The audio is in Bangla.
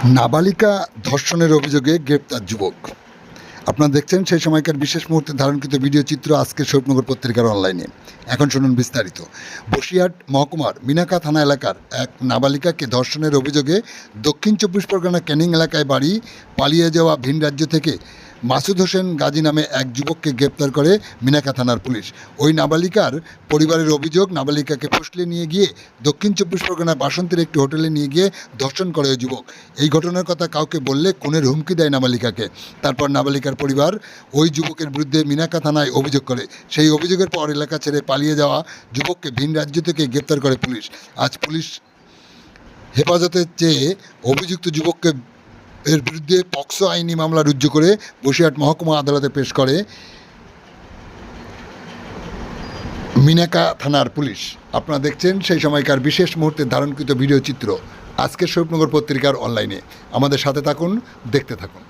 নাবালিকা ধর্ষণের অভিযোগে গ্রেপ্তার যুবক। আপনারা দেখছেন সেই সময়কার বিশেষ মুহূর্তে ধারণকৃত ভিডিও চিত্র আজকের স্বপ্নগর পত্রিকার অনলাইনে। এখন শুনুন বিস্তারিত। বসিরহাট মহকুমার মিনাকা থানা এলাকার এক নাবালিকাকে ধর্ষণের অভিযোগে দক্ষিণ চব্বিশ পরগনা ক্যানিং এলাকায় বাড়ি পালিয়ে যাওয়া ভিন রাজ্য থেকে মাসুদ হোসেন গাজী নামে এক যুবককে গ্রেপ্তার করে মিনাকা থানার পুলিশ। ওই নাবালিকার পরিবারের অভিযোগ, নাবালিকাকে ফুসলে নিয়ে গিয়ে দক্ষিণ চব্বিশ পরগনার বাসন্তীর একটি হোটেলে নিয়ে গিয়ে ধর্ষণ করে ওই যুবক। এই ঘটনার কথা কাউকে বললে খুনের হুমকি দেয় নাবালিকাকে। তারপর নাবালিকার পরিবার ওই যুবকের বিরুদ্ধে মিনাকা থানায় অভিযোগ করে। সেই অভিযোগের পর এলাকা ছেড়ে পালিয়ে যাওয়া যুবককে ভিন রাজ্য থেকে গ্রেপ্তার করে পুলিশ। আজ পুলিশ হেফাজতে চেয়ে অভিযুক্ত যুবককে এর বিরুদ্ধে পক্সো আইনি মামলা রুজু করে বসিরহাট মহকুমা আদালতে পেশ করে মিনাকা থানার পুলিশ। আপনারা দেখছেন সেই সময়কার বিশেষ মুহূর্তে ধারণকৃত ভিডিও চিত্র আজকের স্বপ্নগর পত্রিকার অনলাইনে। আমাদের সাথে থাকুন, দেখতে থাকুন।